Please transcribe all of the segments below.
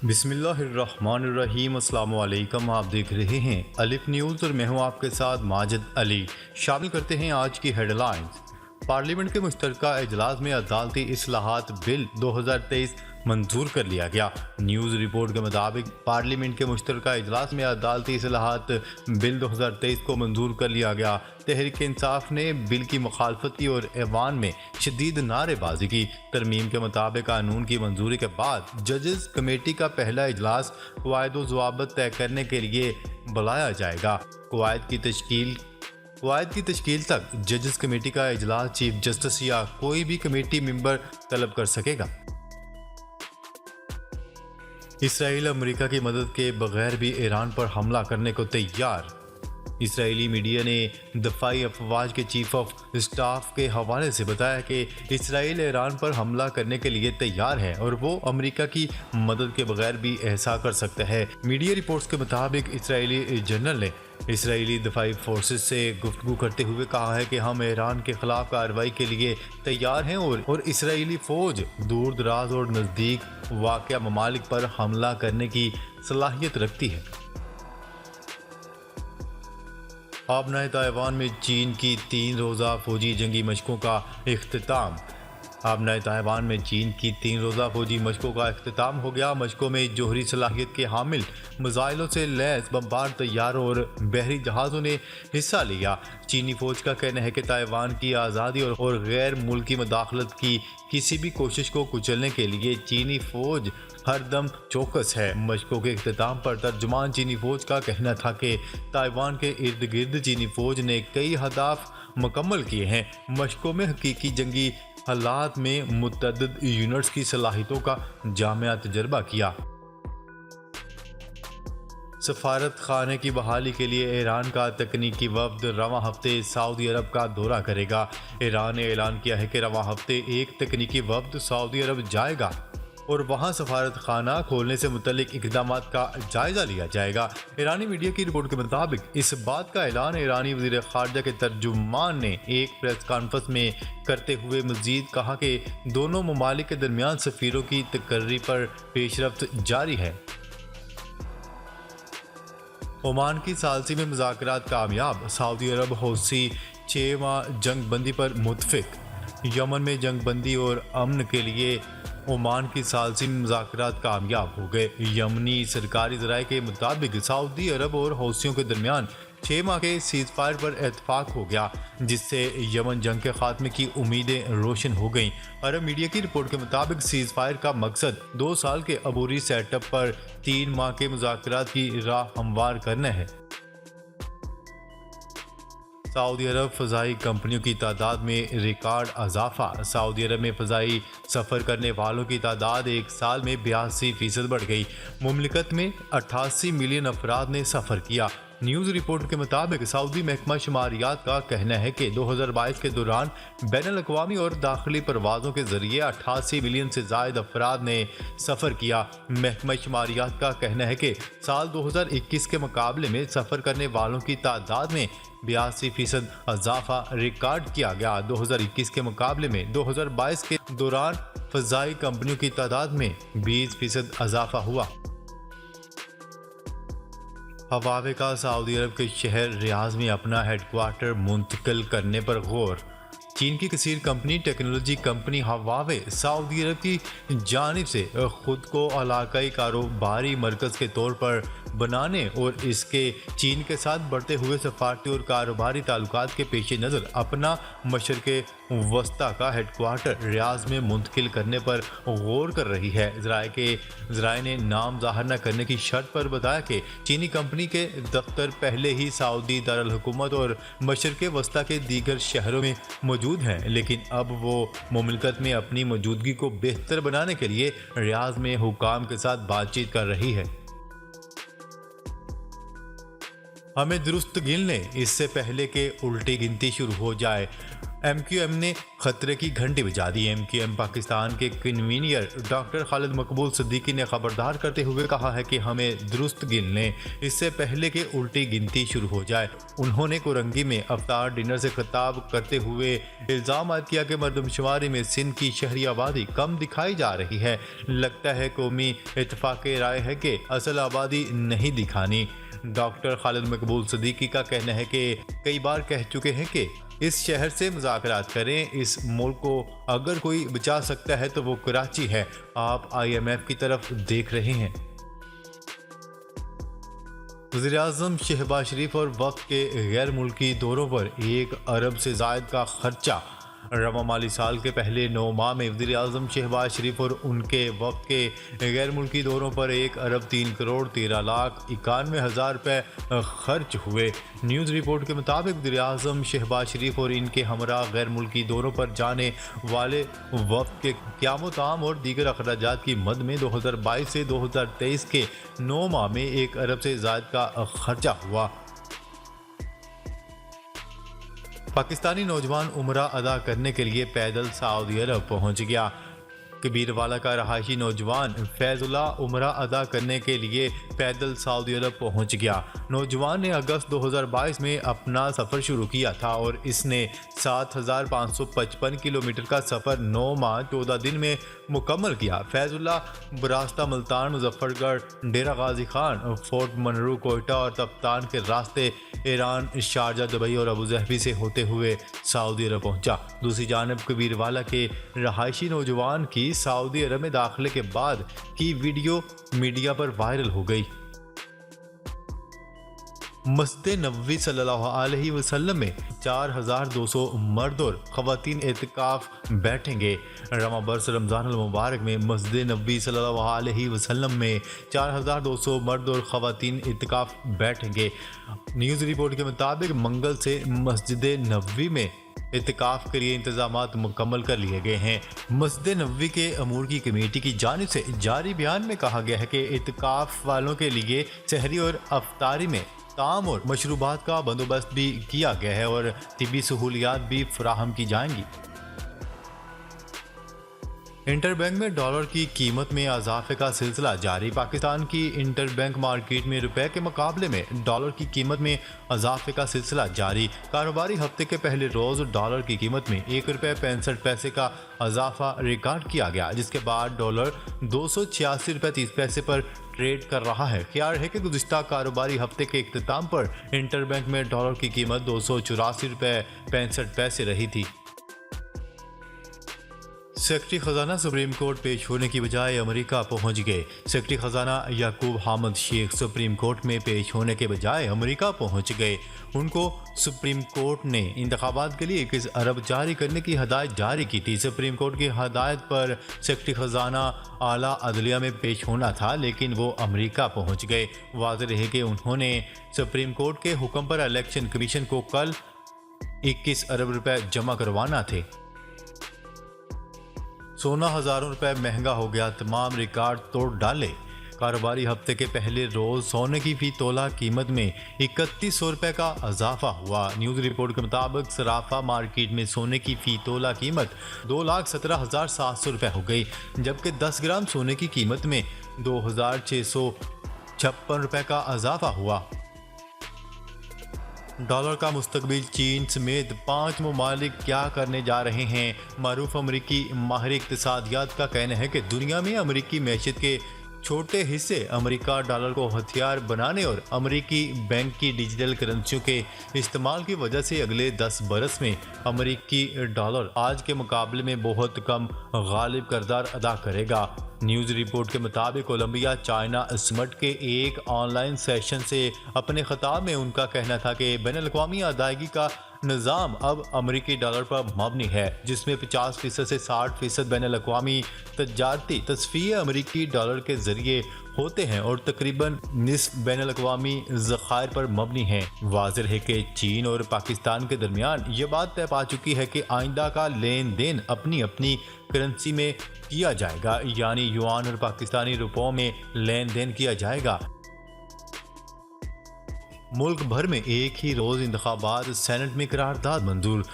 बिस्मिल्लाहिर्रहमानिर्रहीम। अस्सलाम वालेकुम। आप देख रहे हैं अलिफ न्यूज़ और मैं हूं आपके साथ माजिद अली। शामिल करते हैं आज की हेडलाइंस। पार्लियामेंट के मुश्तरका इजलास में अदालती इस्लाहात बिल 2023 मंजूर कर लिया गया। न्यूज़ रिपोर्ट के मुताबिक पार्लियामेंट के मुश्तरका इजलास में अदालती इस्लाहात बिल 2023 को मंजूर कर लिया गया। तहरीक इंसाफ ने बिल की मुखालफत की और ऐवान में शदीद नारेबाजी की। तरमीम के मुताबिक कानून की मंजूरी के बाद जजेस कमेटी का पहला इजलास कवायद व ज़वाबित तय करने के लिए बुलाया जाएगा। कवायद की तश्कील तक जजेस कमेटी का इजलास चीफ जस्टिस या कोई भी कमेटी मेंबर तलब कर सकेगा। इसराइल अमेरिका की मदद के बगैर भी ईरान पर हमला करने को तैयार। इसराइली मीडिया ने दफाई अफवाज के चीफ ऑफ स्टाफ के हवाले से बताया कि इसराइल ईरान पर हमला करने के लिए तैयार है और वो अमेरिका की मदद के बगैर भी ऐसा कर सकता है। मीडिया रिपोर्ट्स के मुताबिक इसराइली जनरल ने इसराइली दफाई फोर्सेस से गुफ्तगू करते हुए कहा है कि हम ईरान के खिलाफ कार्रवाई के लिए तैयार हैं और इसराइली फौज दूर दराज और नज़दीक वाक़या ममालिक पर हमला करने की सलाहियत रखती है। आबनाए ताइवान में चीन की 3 रोज़ा फौजी जंगी मशकों का इख्तिताम। आबनाए ताइवान में चीन की 3 रोज़ा फौजी मशकों का इख्तिताम हो गया। मशकों में जोहरी सलाहियत के हामिल मिसाइलों से लैस बमबार तैयारों और बहरी जहाज़ों ने हिस्सा लिया। चीनी फौज का कहना है कि ताइवान की आज़ादी और गैर मुल्की मदाखलत की किसी भी कोशिश को कुचलने के लिए चीनी फौज हरदम चौकस है। मशकों के इख्तिताम पर तर्जुमान चीनी फौज का कहना था कि ताइवान के इर्द गिर्द चीनी फौज ने कई हदाफ मुकम्मल किए हैं। मशकों में हकीकी जंगी हालात में मुतअद्दिद यूनिट्स की सलाहियतों का जामिया तजर्बा किया। सफारत खाने की बहाली के लिए ईरान का तकनीकी वफ्द रवां हफ्ते सऊदी अरब का दौरा करेगा। ईरान ने ऐलान किया है कि रवां हफ्ते एक तकनीकी वफ्द सऊदी अरब जाएगा और वहां सफारत खाना खोलने से मुतल्लिक इक़दाम का जायजा लिया जाएगा। ईरानी मीडिया की रिपोर्ट के मुताबिक इस बात का ऐलान ईरानी वज़ीर ख़ारजा के तर्जुमान ने एक प्रेस कॉन्फ्रेंस में करते हुए मज़ीद कहा कि दोनों ममालिक के दरमियान सफ़ीरों की तकर्री पर पेशरफ्त जारी है। ओमान की सालसी में मुज़ाकरात कामयाब। सऊदी अरब हौसी 6 माह जंग बंदी पर मुत्तफ़िक। यमन में जंग बंदी और अमन के लिए ओमान की सालसी में मुज़ाकरात कामयाब हो गए। यमनी सरकारी ज़राए के मुताबिक सऊदी अरब और हौसियों के दरमियान 6 माह के सीज़ फायर पर इत्तफाक हो गया, जिससे यमन जंग के खात्मे की उम्मीदें रोशन हो गईं। अरब मीडिया की रिपोर्ट के मुताबिक सीज़ फायर का मकसद 2 साल के अबूरी सेटअप पर 3 माह के मुज़ाकरात की राह हमवार करना है। सऊदी अरब फ़ज़ाई कंपनियों की तादाद में रिकॉर्ड इजाफा। सऊदी अरब में फ़ज़ाई सफ़र करने वालों की तादाद एक साल में 82% बढ़ गई। मुमलिकत में 88 मिलियन अफराद ने सफ़र किया। न्यूज़ रिपोर्ट के मुताबिक सऊदी महकमा शुमारियात का कहना है कि 2022 के दौरान बैनुल-अक़वामी और दाखिली परवाज़ों के ज़रिए 88 मिलियन से ज़ायद अफराद ने सफ़र किया। महकमा शुमारियात का कहना है कि साल 2021 के मुकाबले में सफ़र करने वालों की तादाद में 82% इजाफा रिकॉर्ड किया गया। 2021 के मुकाबले में 2022 के दौरान फ़ज़ाई कंपनियों की तादाद में 20% इजाफा हुआ। हवावे का सऊदी अरब के शहर रियाज में अपना हेडक्वार्टर मुंतकिल करने पर गौर। चीन की कसीर कंपनी टेक्नोलॉजी कंपनी हवावे सऊदी अरब की जानिब से खुद को इलाकाई कारोबारी मरकज़ के तौर पर बनाने और इसके चीन के साथ बढ़ते हुए सफारती और कारोबारी ताल्लुकात के पेश नज़र अपना मशरक़े वस्ता का हेडक्वार्टर रियाज में मुंतकिल करने पर गौर कर रही है। ज़राए ने नाम ज़ाहिर न करने की शर्त पर बताया कि चीनी कंपनी के दफ्तर पहले ही सऊदी दारुल हुकूमत और मशरक़े वस्ता के दीगर शहरों में मौजूद हैं, लेकिन अब वो मुमलिकत में अपनी मौजूदगी को बेहतर बनाने के लिए रियाज में हुकाम के साथ बातचीत कर रही है। हमें दुरुस्त गिन लें इससे पहले कि उल्टी गिनती शुरू हो जाए। MQM ने खतरे की घंटी बजा दी। MQM पाकिस्तान के कन्वीनियर डॉक्टर खालिद मकबूल सिद्दीकी ने खबरदार करते हुए कहा है कि हमें दुरुस्त गिन लें इससे पहले कि उल्टी गिनती शुरू हो जाए। उन्होंने कोरंगी में अफ्तार डिनर से खिताब करते हुए इल्ज़ाम आयद किया कि मरदमशुमारी में सिंध की शहरी आबादी कम दिखाई जा रही है। लगता है कौमी इत्तेफाक राय है कि असल आबादी नहीं दिखानी। डॉक्टर खालिद मकबूल सिद्दीकी का कहना है कि कई बार कह चुके हैं कि इस शहर से मुज़ाकरात करें। इस मुल्क को अगर कोई बचा सकता है तो वो कराची है। आप IMF की तरफ देख रहे हैं। वज़ीर-ए-आज़म शहबाज शरीफ और वफ़द के गैर मुल्की दौरों पर 1 अरब से ज़ायद का खर्चा। रवा माली साल के पहले 9 माह में वज़ीर-ए-आज़म शहबाज शरीफ और उनके वफ़द के गैर मुल्की दौरों पर 1 अरब 3 करोड़ 13 लाख 91 हज़ार रुपये खर्च हुए। न्यूज़ रिपोर्ट के मुताबिक वज़ीर-ए-आज़म शहबाज शरीफ और इनके हमरा गैर मुल्की दौरों पर जाने वाले वफ़द के क़याम ताम और दीगर अखराजात की मद में 2022 से 2023 के 9 माह में 1 अरब से ज़ायद का खर्चा हुआ। पाकिस्तानी नौजवान उम्रा अदा करने के लिए पैदल सऊदी अरब पहुंच गया। कबीरवाला का रहायशी नौजवान फैजुल्ला उम्रा अदा करने के लिए पैदल सऊदी अरब पहुंच गया। नौजवान ने अगस्त 2022 में अपना सफ़र शुरू किया था और इसने 7,555 किलोमीटर का सफ़र 9 माह 14 दिन में मुकम्मल किया। फैजुल्ला बरास्ता मुल्तान, मुजफ्फरगढ़, डेरा गाजी खान, फोर्ट मनरू, कोयटा और तप्तान के रास्ते ईरान, शारजा, दुबई और अबू ज़हबी से होते हुए सऊदी अरब पहुंचा। दूसरी जानब कबीरवाला के रहायशी नौजवान की सऊदी अरब में दाखिले के बाद की वीडियो मीडिया पर वायरल हो गई। मस्जिद नबवी सल्लल्लाहु अलैहि वसल्लम में 4,200 मर्द और ख़वातीन एतिकाफ बैठेंगे। रमा बरस रमज़ान अल मुबारक में मस्जिद नबवी सल्लल्लाहु अलैहि वसल्लम में 4,200 मर्द और ख़वातीन एतिकाफ बैठेंगे। न्यूज़ रिपोर्ट के मुताबिक मंगल से मस्जिद नबवी में इत्तिकाफ के लिए इंतजामात मुकम्मल कर लिए गए हैं। मस्जिद नबवी के अमूर की कमेटी की जानिब से जारी बयान में कहा गया है कि इत्तिकाफ वालों के लिए सहरी और अफ्तारी में ताम और मशरूबात का बंदोबस्त भी किया गया है और तिबी सहूलियात भी फराहम की जाएंगी। इंटरबैंक में डॉलर की कीमत में इजाफे का सिलसिला जारी। पाकिस्तान की इंटरबैंक मार्केट में रुपए के मुकाबले में डॉलर की कीमत में इजाफे का सिलसिला जारी। कारोबारी हफ्ते के पहले रोज डॉलर की कीमत में 1 रुपये 65 पैसे का इजाफा रिकॉर्ड किया गया, जिसके बाद डॉलर 286 रुपये 30 पैसे पर ट्रेड कर रहा है। ख्याल है कि गुज़िश्ता कारोबारी हफ्ते के इख्तिताम पर इंटरबैंक में डॉलर की कीमत 284 रुपये 65 पैसे रही थी। सेक्रेटरी खजाना सुप्रीम कोर्ट पेश होने की बजाय अमेरिका पहुंच गए। सेक्रेटरी खजाना याकूब हामिद शेख सुप्रीम कोर्ट में पेश होने के बजाय अमेरिका पहुंच गए। उनको सुप्रीम कोर्ट ने इंतखाबात के लिए 21 अरब जारी करने की हदायत जारी की थी। सुप्रीम कोर्ट की हदायत पर सेक्रेटरी खजाना आला अदलिया में पेश होना था, लेकिन वो अमेरिका पहुंच गए। वाज़ेह रहे कि उन्होंने सुप्रीम कोर्ट के हुक्म पर इलेक्शन कमीशन को कल 21 अरब रुपए जमा करवाना थे। सोना हज़ारों रुपए महंगा हो गया, तमाम रिकॉर्ड तोड़ डाले। कारोबारी हफ्ते के पहले रोज सोने की फी तोला कीमत में 3100 रुपए का इजाफा हुआ। न्यूज़ रिपोर्ट के मुताबिक सराफा मार्केट में सोने की फी तोला कीमत 2,17,700 रुपए हो गई, जबकि 10 ग्राम सोने की कीमत में 2,656 रुपए का इजाफा हुआ। डॉलर का मुस्तकबिल चीन समेत 5 ममालिक क्या करने जा रहे हैं। मारूफ अमरीकी माहिर इक्तिसादियात का कहना है कि दुनिया में अमरीकी मैशियत के छोटे हिस्से अमेरिका डॉलर को हथियार बनाने और अमेरिकी बैंक की डिजिटल करेंसियों के इस्तेमाल की वजह से अगले 10 बरस में अमेरिकी डॉलर आज के मुकाबले में बहुत कम गालिब किरदार अदा करेगा। न्यूज़ रिपोर्ट के मुताबिक कोलंबिया चाइना समिट के एक ऑनलाइन सेशन से अपने खिताब में उनका कहना था कि बैनुल-अक़वामी अदायगी का निज़ाम अब अमेरिकी डॉलर पर मबनी है, जिसमें 50% से 60% बैनुल-अक़वामी तजारती तस्फ़ीए अमेरिकी डॉलर के ज़रिए होते हैं और तकरीबन निस्फ बैनुल-अक़वामी ज़खायर पर मबनी है। वाज़ेह है कि चीन और पाकिस्तान के दरमियान ये बात तय पा चुकी है कि आइंदा का लेन देन अपनी अपनी करेंसी में किया जाएगा, यानी युआन और पाकिस्तानी रुपयों में लेन देन किया जाएगा। मुल्क भर में एक ही रोज इंतखाबात, सेनेट में करारदाद मंजूर।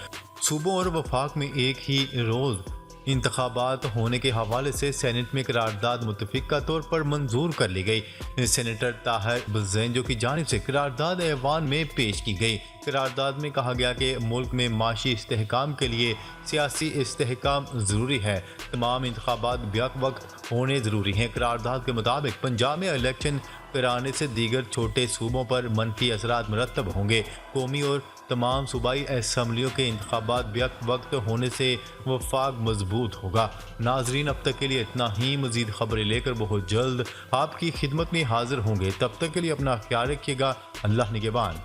सूबों और वफाक में एक ही रोज़ इंतखाबात होने के हवाले से सेनेट में करारदाद मुतफिका तौर पर मंजूर कर ली गई। सेनेटर ताहिर बुज़ैन की जानिब से करारदाद ऐवान में पेश की गई। करारदाद में कहा गया कि मुल्क में माशी इस्तेहकाम के लिए सियासी इस्तेहकाम ज़रूरी है। तमाम इंतखाबात बेवक्त वक्त होने ज़रूरी हैं। करारदाद के मुताबिक पंजाब में इलेक्शन कराने से दीगर छोटे सूबों पर मनफी असरात मुरतब होंगे। कौमी और तमाम सूबाई असम्बलियों के इंतखाबात बेवक्त वक्त होने से वफाक मजबूत होगा। नाजरीन, अब तक के लिए इतना ही। मज़ीद खबरें लेकर बहुत जल्द आपकी खिदमत में हाजिर होंगे। तब तक के लिए अपना ख्याल रखिएगा। अल्लाह निगहबान।